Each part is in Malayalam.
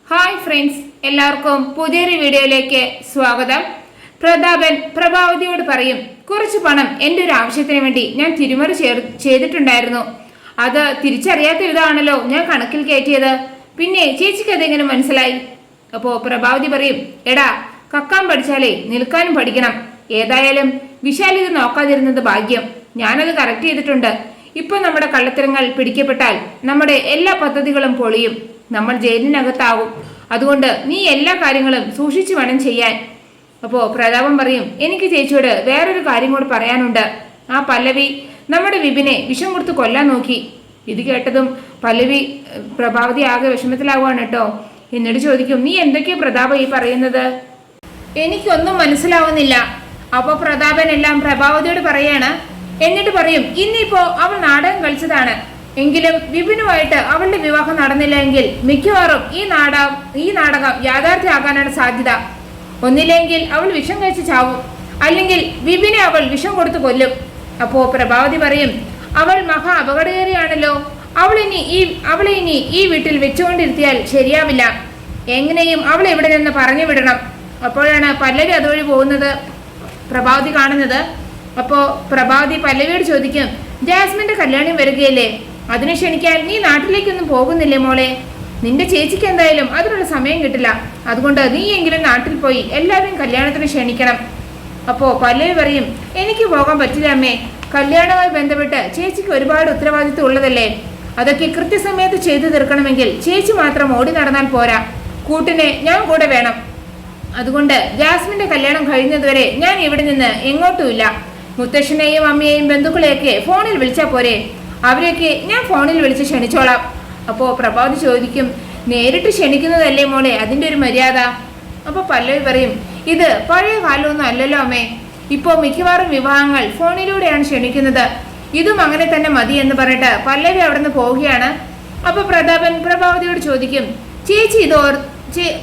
ഹായ് ഫ്രണ്ട്സ്, എല്ലാവർക്കും പുതിയൊരു വീഡിയോയിലേക്ക് സ്വാഗതം. പ്രതാപൻ പ്രഭാവതിയോട് പറയും, കുറച്ച് പണം എൻ്റെ ഒരു ആവശ്യത്തിന് വേണ്ടി ഞാൻ തിരിമറി ചെയ്തിട്ടുണ്ടായിരുന്നു. അത് തിരിച്ചറിയാത്ത വിധമാണല്ലോ ഞാൻ കണക്കിൽ കയറ്റിയത്. പിന്നെ ചേച്ചിക്ക് അതെങ്ങനെ മനസ്സിലായി? അപ്പോൾ പ്രഭാവതി പറയും, എടാ, കക്കാൻ പഠിച്ചാലേ നിൽക്കാനും പഠിക്കണം. ഏതായാലും വിശാൽ ഇത് നോക്കാതിരുന്നത് ഭാഗ്യം. ഞാനത് കറക്റ്റ് ചെയ്തിട്ടുണ്ട്. ഇപ്പൊ നമ്മുടെ കള്ളത്തരങ്ങൾ പിടിക്കപ്പെട്ടാൽ നമ്മുടെ എല്ലാ പദ്ധതികളും പൊളിയും. നമ്മൾ ജയിലിനകത്താവും. അതുകൊണ്ട് നീ എല്ലാ കാര്യങ്ങളും സൂക്ഷിച്ചു വേണം ചെയ്യാൻ. അപ്പോൾ പ്രതാപം പറയും, എനിക്ക് ചേച്ചിയോട് വേറൊരു കാര്യം കൂടി പറയാനുണ്ട്. ആ പല്ലവി നമ്മുടെ വിപിനെ വിഷം കൊടുത്ത് കൊല്ലാൻ നോക്കി. ഇത് കേട്ടതും പ്രഭാവതി ആകെ വിഷമത്തിലാവുകയാണ് കേട്ടോ. എന്നോട് ചോദിക്കും, നീ എന്തൊക്കെയാ പ്രതാപ ഈ പറയുന്നത്? എനിക്കൊന്നും മനസ്സിലാവുന്നില്ല. അപ്പോൾ പ്രതാപൻ എല്ലാം പ്രഭാവതിയോട് പറയാണ്. എന്നിട്ട് പറയും, ഇന്നിപ്പോ അവൾ നാടകം കളിച്ചതാണ്. എങ്കിലും വിപിനുമായിട്ട് അവളുടെ വിവാഹം നടന്നില്ല എങ്കിൽ മിക്കവാറും ഈ നാടകം യാഥാർത്ഥ്യമാകാനാണ് സാധ്യത. ഒന്നില്ലെങ്കിൽ അവൾ വിഷം കഴിച്ച് ചാവും, അല്ലെങ്കിൽ വിപിനെ അവൾ വിഷം കൊടുത്ത് കൊല്ലും. അപ്പോ പ്രഭാവതി പറയും, അവൾ മഹാ അപകടകാരിയാണല്ലോ. അവളെ ഇനി ഈ വീട്ടിൽ വെച്ചുകൊണ്ടിരുത്തിയാൽ ശരിയാവില്ല. എങ്ങനെയും അവളെ ഇവിടെ നിന്ന് പറഞ്ഞു വിടണം. അപ്പോഴാണ് പല്ലവി അതുവഴി പോകുന്നത് പ്രഭാവതി കാണുന്നത്. അപ്പോ പ്രഭാവതി പല്ലവിയോട് ചോദിക്കും, ജാസ്മിന്റെ കല്യാണം വരികയല്ലേ, അതിനെ ക്ഷണിക്കാൻ നീ നാട്ടിലേക്കൊന്നും പോകുന്നില്ലേ മോളെ? നിന്റെ ചേച്ചിക്ക് എന്തായാലും അതിനുള്ള സമയം കിട്ടില്ല. അതുകൊണ്ട് നീ എങ്കിലും നാട്ടിൽ പോയി എല്ലാവരും കല്യാണത്തിന് ക്ഷണിക്കണം. അപ്പോ പല്ലവി പറയും, എനിക്ക് പോകാൻ പറ്റില്ല അമ്മേ. കല്യാണവുമായി ബന്ധപ്പെട്ട് ചേച്ചിക്ക് ഒരുപാട് ഉത്തരവാദിത്വം ഉള്ളതല്ലേ. അതൊക്കെ കൃത്യസമയത്ത് ചെയ്തു തീർക്കണമെങ്കിൽ ചേച്ചി മാത്രം ഓടി നടന്നാൽ പോരാ, കൂട്ടിനെ ഞാൻ കൂടെ വേണം. അതുകൊണ്ട് ജാസ്മിന്റെ കല്യാണം കഴിയുന്നതുവരെ ഞാൻ ഇവിടെ നിന്ന് എങ്ങോട്ടുമില്ല. മുത്തശ്ശനെയും അമ്മയെയും ബന്ധുക്കളെയൊക്കെ ഫോണിൽ വിളിച്ചാൽ പോരെ? അവരെയൊക്കെ ഞാൻ ഫോണിൽ വിളിച്ച് ക്ഷണിച്ചോളാം. അപ്പോൾ പ്രഭാവതി ചോദിക്കും, നേരിട്ട് ക്ഷണിക്കുന്നതല്ലേ മോളെ അതിൻ്റെ ഒരു മര്യാദ? അപ്പോൾ പല്ലവി പറയും, ഇത് പഴയ കാലമൊന്നും അല്ലല്ലോ അമ്മേ. ഇപ്പോൾ മിക്കവാറും വിവാഹങ്ങൾ ഫോണിലൂടെയാണ് ക്ഷണിക്കുന്നത്. ഇതും അങ്ങനെ തന്നെ മതി എന്ന് പറഞ്ഞിട്ട് പല്ലവി അവിടെ നിന്ന് പോവുകയാണ്. അപ്പോൾ പ്രതാപൻ പ്രഭാവതിയോട് ചോദിക്കും,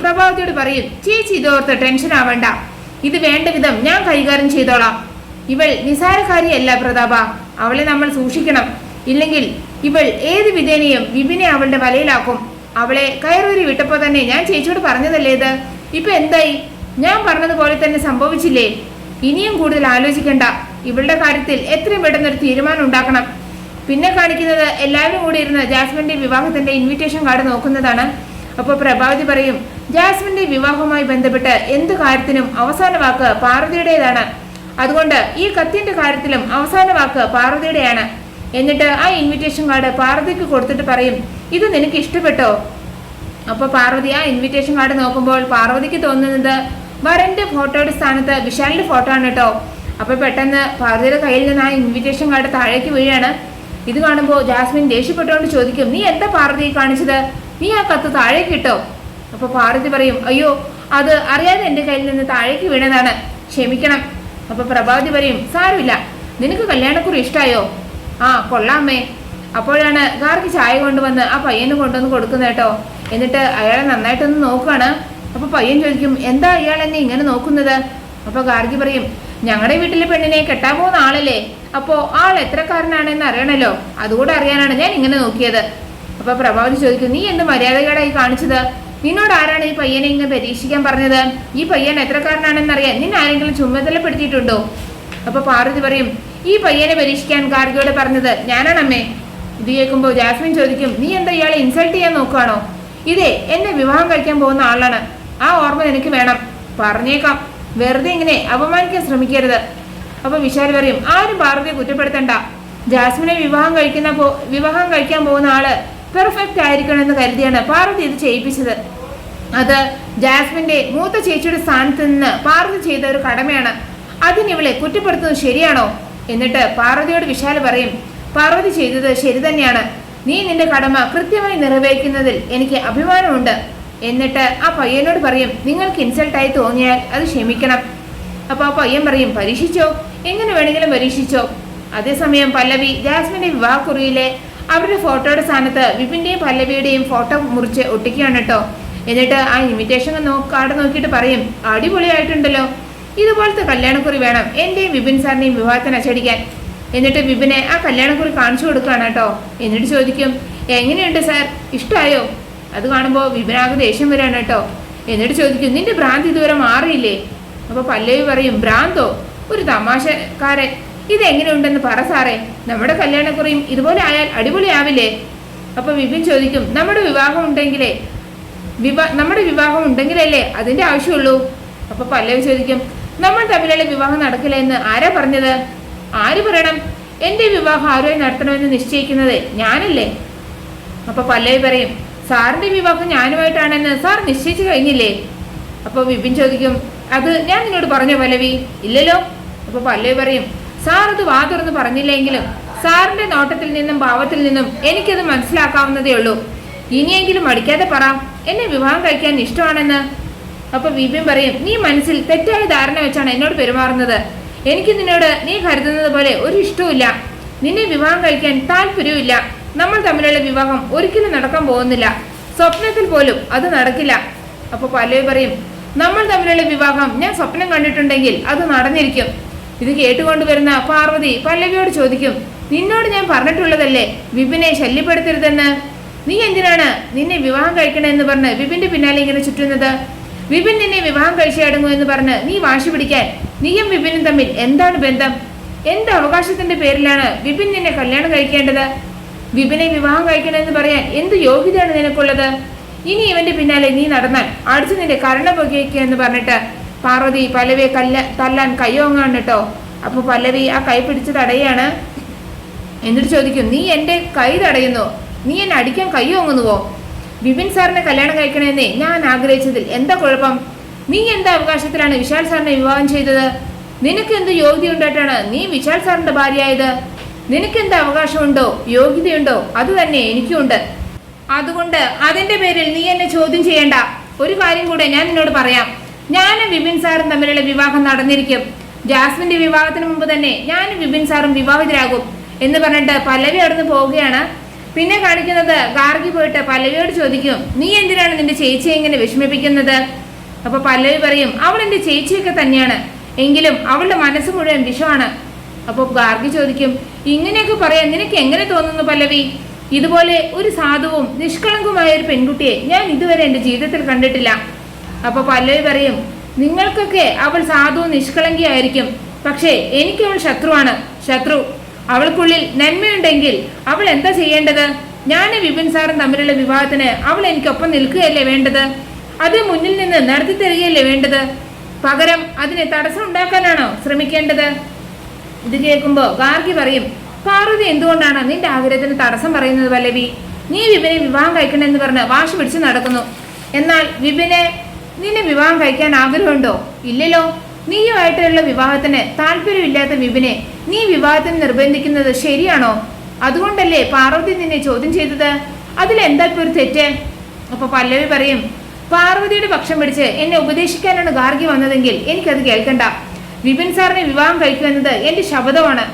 പ്രഭാവതിയോട് പറയും, ചേച്ചി ഇതോർത്ത് ടെൻഷൻ ആവണ്ട. ഇത് വേണ്ട വിധം ഞാൻ കൈകാര്യം ചെയ്തോളാം. ഇവൾ നിസാരക്കാരിയല്ല പ്രതാപ. അവളെ നമ്മൾ സൂക്ഷിക്കണം. ഇല്ലെങ്കിൽ ഇവൾ ഏത് വിധേനയും വിപിനെ അവളുടെ വലയിലാക്കും. അവളെ കയറൂരി വിട്ടപ്പോൾ തന്നെ ഞാൻ ചേച്ചിയോട് പറഞ്ഞതല്ലേ ഇത്. ഇപ്പൊ എന്തായി? ഞാൻ പറഞ്ഞതുപോലെ തന്നെ സംഭവിച്ചില്ലേ? ഇനിയും കൂടുതൽ ആലോചിക്കണ്ട. ഇവളുടെ കാര്യത്തിൽ എത്രയും പെട്ടെന്നൊരു തീരുമാനം ഉണ്ടാക്കണം. പിന്നെ കാണിക്കുന്നത് എല്ലാവരും കൂടി ഇരുന്ന് ജാസ്മിന്റെ വിവാഹത്തിന്റെ ഇൻവിറ്റേഷൻ കാർഡ് നോക്കുന്നതാണ്. അപ്പോൾ പ്രഭാവതി പറയും, ജാസ്മിന്റെ വിവാഹവുമായി ബന്ധപ്പെട്ട് എന്ത് കാര്യത്തിനും അവസാന വാക്ക് പാർവതിയുടേതാണ്. അതുകൊണ്ട് ഈ കത്തിന്റെ കാര്യത്തിലും അവസാന വാക്ക് പാർവതിയുടെയാണ്. എന്നിട്ട് ആ ഇൻവിറ്റേഷൻ കാർഡ് പാർവതിക്ക് കൊടുത്തിട്ട് പറയും, ഇത് നിനക്ക് ഇഷ്ടപ്പെട്ടോ? അപ്പോൾ പാർവതി ആ ഇൻവിറ്റേഷൻ കാർഡ് നോക്കുമ്പോൾ പാർവതിക്ക് തോന്നുന്നത് വരന്റെ ഫോട്ടോയുടെ സ്ഥാനത്ത് വിശാലിന്റെ ഫോട്ടോ ആണ് കേട്ടോ. അപ്പോൾ പെട്ടെന്ന് പാർവതിയുടെ കയ്യിൽ നിന്ന് ആ ഇൻവിറ്റേഷൻ കാർഡ് താഴേക്ക് വീഴാണ്. ഇത് കാണുമ്പോൾ ജാസ്മിൻ ദേഷ്യപ്പെട്ടുകൊണ്ട് ചോദിക്കും, നീ എന്താ പാർവതി കാണിച്ചത്? നീ ആ കത്ത് താഴേക്ക് ഇട്ടോ? അപ്പോൾ പാർവതി പറയും, അയ്യോ, അത് അറിയാതെ എൻ്റെ കയ്യിൽ നിന്ന് താഴേക്ക് വീണതാണ്, ക്ഷമിക്കണം. അപ്പോൾ പ്രഭാവതി പറയും, സാരമില്ല, നിനക്ക് കല്യാണക്കുറി ഇഷ്ടായോ? ആ, കൊള്ളാമേ. അപ്പോഴാണ് ഗാർഗി ചായ കൊണ്ടുവന്ന് ആ പയ്യന് കൊണ്ടുവന്ന് കൊടുക്കുന്നത് കേട്ടോ. എന്നിട്ട് അയാളെ നന്നായിട്ടൊന്ന് നോക്കുകയാണ്. അപ്പോൾ പയ്യൻ ചോദിക്കും, എന്താ അയാൾ എന്നെ ഇങ്ങനെ നോക്കുന്നത്? അപ്പോൾ ഗാർഗി പറയും, ഞങ്ങളുടെ വീട്ടിലെ പെണ്ണിനെ കെട്ടാൻ പോകുന്ന ആളല്ലേ, അപ്പോൾ ആൾ എത്രക്കാരനാണെന്ന് അറിയണല്ലോ, അതുകൂടെ അറിയാനാണ് ഞാൻ ഇങ്ങനെ നോക്കിയത്. അപ്പോൾ പ്രഭാവതി ചോദിക്കും, നീ എന്ത് മര്യാദകേടായി കാണിച്ചത്? നിന്നോട് ആരാണ് ഈ പയ്യനെ ഇങ്ങനെ പരീക്ഷിക്കാൻ പറഞ്ഞത്? ഈ പയ്യൻ എത്രക്കാരനാണെന്നറിയാൻ നിന്നെ ആരെങ്കിലും ചുമതലപ്പെടുത്തിയിട്ടുണ്ടോ? അപ്പോൾ പാർവതി പറയും, ഈ പയ്യനെ പരീക്ഷിക്കാൻ ഗാർഗിയോട് പറഞ്ഞത് ഞാനാണമ്മേ. ഇത് കേൾക്കുമ്പോൾ ജാസ്മിൻ ചോദിക്കും, നീ എന്താ ഇയാളെ ഇൻസൾട്ട് ചെയ്യാൻ നോക്കുകയാണോ? ഇതേ എന്നെ വിവാഹം കഴിക്കാൻ പോകുന്ന ആളാണ്. ആ ഓർമ്മ എനിക്ക് വേണം. പറഞ്ഞേക്കാം, വെറുതെ ഇങ്ങനെ അപമാനിക്കാൻ ശ്രമിക്കരുത്. അപ്പോൾ വിശാൽ പറയും, ആരും പാർവതിയെ കുറ്റപ്പെടുത്തണ്ട. ജാസ്മിനെ വിവാഹം കഴിക്കാൻ പോകുന്ന ആള് പെർഫെക്റ്റ് ആയിരിക്കണമെന്ന് കരുതിയാണ് പാർവതി ഇത് ചെയ്യിപ്പിച്ചത്. അത് ജാസ്മിന്റെ മൂത്ത ചേച്ചിയുടെ സ്ഥാനത്ത് നിന്ന് പാർവതി ചെയ്ത ഒരു കടമയാണ്. അതിനിവളെ കുറ്റപ്പെടുത്തുന്നത് ശരിയാണോ? എന്നിട്ട് പാർവതിയോട് വിശാൽ പറയും, പാർവതി ചെയ്തത് ശരി തന്നെയാണ്. നീ നിന്റെ കടമ കൃത്യമായി നിറവേറ്റുന്നതിൽ എനിക്ക് അഭിമാനമുണ്ട്. എന്നിട്ട് ആ പയ്യനോട് പറയും, നിങ്ങൾക്ക് ഇൻസൾട്ടായി തോന്നിയാൽ അത് ക്ഷമിക്കണം. അപ്പോൾ ആ പയ്യൻ പറയും, പരീക്ഷിച്ചോ, എങ്ങനെ വേണമെങ്കിലും പരീക്ഷിച്ചോ. അതേസമയം പല്ലവി ജാസ്മിന്റെ വിവാഹക്കുറിയിലെ അവരുടെ ഫോട്ടോയുടെ സ്ഥാനത്ത് വിപിന്റെയും പല്ലവിയുടെയും ഫോട്ടോ മുറിച്ച് ഒട്ടിക്കുകയാണ് കേട്ടോ. എന്നിട്ട് ആ ഇൻവിറ്റേഷൻ കാർഡ് നോക്കിയിട്ട് പറയും, അടിപൊളിയായിട്ടുണ്ടല്ലോ, ഇതുപോലത്തെ കല്യാണക്കുറി വേണം എന്റെയും വിപിൻ സാറിന്റെയും വിവാഹത്തിന് അച്ചടിക്കാൻ. എന്നിട്ട് വിപിനെ ആ കല്യാണക്കുറി കാണിച്ചു കൊടുക്കുകയാണ് കേട്ടോ. എന്നിട്ട് ചോദിക്കും, എങ്ങനെയുണ്ട് സാർ, ഇഷ്ടമായോ? അത് കാണുമ്പോൾ വിപിനാകെ ദേഷ്യം വരാണ് കേട്ടോ. എന്നിട്ട് ചോദിക്കും, നിന്റെ ഭ്രാന്തി ഇതുവരെ മാറിയില്ലേ? അപ്പൊ പല്ലവി പറയും, ഭ്രാന്തോ? ഒരു തമാശക്കാരൻ, ഇതെങ്ങനെയുണ്ടെന്ന് പറ സാറേ. നമ്മുടെ കല്യാണക്കുറിയും ഇതുപോലെ ആയാൽ അടിപൊളിയാവില്ലേ? അപ്പൊ വിപിൻ ചോദിക്കും, നമ്മുടെ വിവാഹം ഉണ്ടെങ്കിലല്ലേ അതിന്റെ ആവശ്യമുള്ളൂ. അപ്പൊ പല്ലവി ചോദിക്കും, നമ്മൾ തമ്മിലുള്ള വിവാഹം നടക്കില്ല എന്ന് ആരാ പറഞ്ഞത്? ആര് പറയണം? എന്റെ വിവാഹം ആരുമായി നടത്തണമെന്ന് നിശ്ചയിക്കുന്നത് ഞാനല്ലേ? അപ്പൊ പല്ലവി പറയും, സാറിന്റെ വിവാഹം ഞാനുമായിട്ടാണെന്ന് സാർ നിശ്ചയിച്ചു കഴിഞ്ഞില്ലേ? അപ്പൊ വിപിൻ ചോദിക്കും, അത് ഞാൻ നിന്നോട് പറഞ്ഞോ പല്ലവി? ഇല്ലല്ലോ. അപ്പൊ പല്ലവി പറയും, സാർ അത് വാ തുറന്ന് പറഞ്ഞില്ലെങ്കിലും സാറിന്റെ നോട്ടത്തിൽ നിന്നും ഭാവത്തിൽ നിന്നും എനിക്കത് മനസ്സിലാക്കാവുന്നതേ ഉള്ളൂ. ഇനിയെങ്കിലും മടിക്കാതെ പറ, എന്നെ വിവാഹം കഴിക്കാൻ ഇഷ്ടമാണെന്ന്. അപ്പൊ വിപിൻ പറയും, നീ മനസ്സിൽ തെറ്റായ ധാരണ വെച്ചാണ് എന്നോട് പെരുമാറുന്നത്. എനിക്ക് നിന്നോട് നീ കരുതുന്നത് പോലെ ഒരു ഇഷ്ടവുമില്ല. നിന്നെ വിവാഹം കഴിക്കാൻ താല്പര്യവുമില്ല. നമ്മൾ തമ്മിലുള്ള വിവാഹം ഒരിക്കലും നടക്കാൻ പോകുന്നില്ല. സ്വപ്നത്തിൽ പോലും അത് നടക്കില്ല. അപ്പൊ പല്ലവി പറയും, നമ്മൾ തമ്മിലുള്ള വിവാഹം ഞാൻ സ്വപ്നം കണ്ടിട്ടുണ്ടെങ്കിൽ അത് നടന്നിരിക്കും. ഇത് കേട്ടുകൊണ്ടുവരുന്ന പാർവതി പല്ലവിയോട് ചോദിക്കും, നിന്നോട് ഞാൻ പറഞ്ഞിട്ടുള്ളതല്ലേ വിപിനെ ശല്യപ്പെടുത്തരുതെന്ന്? നീ എന്തിനാണ് നിന്നെ വിവാഹം കഴിക്കണമെന്ന് പറഞ്ഞ് വിപിന്റെ പിന്നാലെ ഇങ്ങനെ ചുറ്റുന്നത്? വിപിൻ നിന്നെ വിവാഹം കഴിച്ചടങ്ങൂ എന്ന് പറഞ്ഞ് നീ വാശി പിടിക്കാൻ നീയും വിപിനും തമ്മിൽ എന്താണ് ബന്ധം? എന്ത് അവകാശത്തിന്റെ പേരിലാണ് വിപിൻ നിന്നെ കല്യാണം കഴിക്കേണ്ടത്? വിപിനെ വിവാഹം കഴിക്കണമെന്ന് പറയാൻ എന്ത് യോഗ്യതയാണ് നിനക്കുള്ളത്? ഇനി ഇവന്റെ പിന്നാലെ നീ നടന്നാൽ അടിച്ചു നിന്റെ കരുണ പൊകയ്ക്കുക എന്ന് പറഞ്ഞിട്ട് പാർവതി പല്ലവിയെ തല്ലാൻ കയ്യോങ്ങാണ് കേട്ടോ. അപ്പൊ പല്ലവി ആ കൈ പിടിച്ച് തടയാണ്. എന്നിട്ട് ചോദിക്കും, നീ എന്റെ കൈ തടയുന്നു? നീ എന്നെ അടിക്കാൻ കയ്യോങ്ങുന്നുവോ? വിപിൻ സാറിനെ കല്യാണം കഴിക്കണമെന്നേ ഞാൻ ആഗ്രഹിച്ചതിൽ എന്താ കുഴപ്പം? നീ എന്താ അവകാശത്തിലാണ് വിശാൽ സാറിനെ വിവാഹം ചെയ്തത്? നിനക്ക് എന്ത് യോഗ്യത ഉണ്ടായിട്ടാണ് നീ വിശാൽ സാറിന്റെ ഭാര്യയായത്? നിനക്ക് എന്ത് അവകാശമുണ്ടോ യോഗ്യതയുണ്ടോ അത് തന്നെ എനിക്കുണ്ട്. അതുകൊണ്ട് അതിന്റെ പേരിൽ നീ എന്നെ ചോദ്യം ചെയ്യണ്ട. ഒരു കാര്യം കൂടെ ഞാൻ നിന്നോട് പറയാം, ഞാനും വിപിൻ സാറും തമ്മിലുള്ള വിവാഹം നടന്നിരിക്കും. ജാസ്മിന്റെ വിവാഹത്തിന് മുമ്പ് തന്നെ ഞാനും വിപിൻ സാറും വിവാഹിതരാകും എന്ന് പറഞ്ഞിട്ട് പല്ലവി അവിടുന്ന് പോവുകയാണ്. പിന്നെ കാണിക്കുന്നത് ഗാർഗി പോയിട്ട് പല്ലവിയോട് ചോദിക്കും, നീ എന്തിനാണ് നിന്റെ ചേച്ചിയെ ഇങ്ങനെ വിഷമിപ്പിക്കുന്നത്? അപ്പൊ പല്ലവി പറയും, അവൾ എന്റെ ചേച്ചിയൊക്കെ തന്നെയാണ്, എങ്കിലും അവളുടെ മനസ്സ് മുഴുവൻ വിഷമാണ്. അപ്പോൾ ഗാർഗി ചോദിക്കും, ഇങ്ങനെയൊക്കെ പറയാൻ നിനക്ക് എങ്ങനെ തോന്നുന്നു പല്ലവി? ഇതുപോലെ ഒരു സാധുവും നിഷ്കളങ്കവുമായ ഒരു പെൺകുട്ടിയെ ഞാൻ ഇതുവരെ എൻ്റെ ജീവിതത്തിൽ കണ്ടിട്ടില്ല. അപ്പൊ പല്ലവി പറയും, നിങ്ങൾക്കൊക്കെ അവൾ സാധുവും നിഷ്കളങ്കിയായിരിക്കും, പക്ഷേ എനിക്ക് അവൾ ശത്രുവാണ്. ശത്രു. അവൾക്കുള്ളിൽ നന്മയുണ്ടെങ്കിൽ അവൾ എന്താ ചെയ്യേണ്ടത്? ഞാൻ വിപിൻ സാറും തമ്മിലുള്ള വിവാഹത്തിന് അവൾ എനിക്കൊപ്പം നിൽക്കുകയല്ലേ വേണ്ടത്? അത് മുന്നിൽ നിന്ന് നടത്തി തരികയല്ലേ വേണ്ടത്? പകരം അതിന് തടസ്സം ഉണ്ടാക്കാനാണോ ശ്രമിക്കേണ്ടത്? ഇത് കേൾക്കുമ്പോൾ ഗാർഗി പറയും, പാർവതി എന്തുകൊണ്ടാണ് നിന്റെ ആഗ്രഹത്തിന് തടസ്സം പറയുന്നത് പല്ലവി? നീ വിപിനെ വിവാഹം കഴിക്കണമെന്ന് പറഞ്ഞ് വാശി പിടിച്ച് നടക്കുന്നു. എന്നാൽ നിന്നെ വിവാഹം കഴിക്കാൻ ആഗ്രഹമുണ്ടോ? ഇല്ലല്ലോ. നീയുമായിട്ടുള്ള വിവാഹത്തിന് താല്പര്യമില്ലാത്ത വിപിനെ നീ വിവാഹത്തിന് നിർബന്ധിക്കുന്നത് ശരിയാണോ? അതുകൊണ്ടല്ലേ പാർവതി നിന്നെ ചോദ്യം ചെയ്തത്? അതിലെന്താ ഇപ്പൊ ഒരു തെറ്റ്? അപ്പൊ പല്ലവി പറയും, പാർവതിയുടെ പക്ഷം പിടിച്ച് എന്നെ ഉപദേശിക്കാനാണ് ഗാർഗി വന്നതെങ്കിൽ എനിക്കത് കേൾക്കണ്ട. വിപിൻ സാറിനെ വിവാഹം കഴിക്കുമെന്നത് എന്റെ ശപഥമാണ്.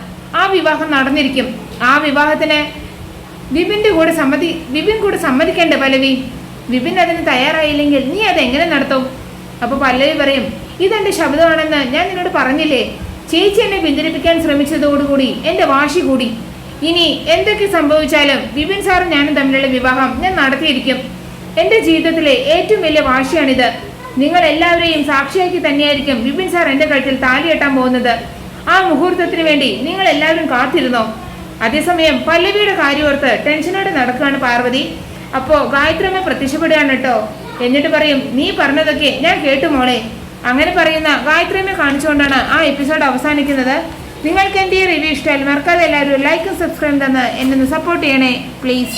ആ വിവാഹം നടന്നിരിക്കും. ആ വിവാഹത്തിന് വിപിൻ കൂടെ സമ്മതിക്കണ്ടേ പല്ലവി? വിപിൻ അതിന് തയ്യാറായില്ലെങ്കിൽ നീ അതെങ്ങനെ നടത്തും? അപ്പൊ പല്ലവി പറയും, ഇതെന്റെ ശബ്ദമാണെന്ന് ഞാൻ നിന്നോട് പറഞ്ഞില്ലേ? ചേച്ചി എന്നെ പിന്തിരിപ്പിക്കാൻ ശ്രമിച്ചതോടുകൂടി എന്റെ വാശി കൂടി. ഇനി എന്തൊക്കെ സംഭവിച്ചാലും വിപിൻ സാറും ഞാനും തമ്മിലുള്ള വിവാഹം ഞാൻ നടത്തിയിരിക്കും. എന്റെ ജീവിതത്തിലെ ഏറ്റവും വലിയ വാശിയാണിത്. നിങ്ങൾ എല്ലാവരെയും സാക്ഷിയാക്കി തന്നെയായിരിക്കും വിപിൻ സാർ എന്റെ കഴുത്തിൽ താലി കെട്ടാൻ പോകുന്നത്. ആ മുഹൂർത്തത്തിന് വേണ്ടി നിങ്ങൾ എല്ലാവരും കാത്തിരുന്നോ? അതേസമയം പല്ലവിയുടെ കാര്യോർത്ത് ടെൻഷനോടെ നടക്കുകയാണ് പാർവതി. അപ്പോ ഗായത്രിയമ്മ പ്രത്യക്ഷപ്പെടുകയാണ് കേട്ടോ. എന്നിട്ട് പറയും, നീ പറഞ്ഞതൊക്കെ ഞാൻ കേട്ടു മോളെ. അങ്ങനെ പറയുന്ന ഗായത്രിയമ്മയെ കാണിച്ചുകൊണ്ടാണ് ആ എപ്പിസോഡ് അവസാനിക്കുന്നത്. നിങ്ങൾക്ക് എൻ്റെ റിവ്യൂ ഇഷ്ടമായാലും മറക്കാതെ എല്ലാവരും ലൈക്കും സബ്സ്ക്രൈബും തന്ന് എന്നെ സപ്പോർട്ട് ചെയ്യണേ പ്ലീസ്.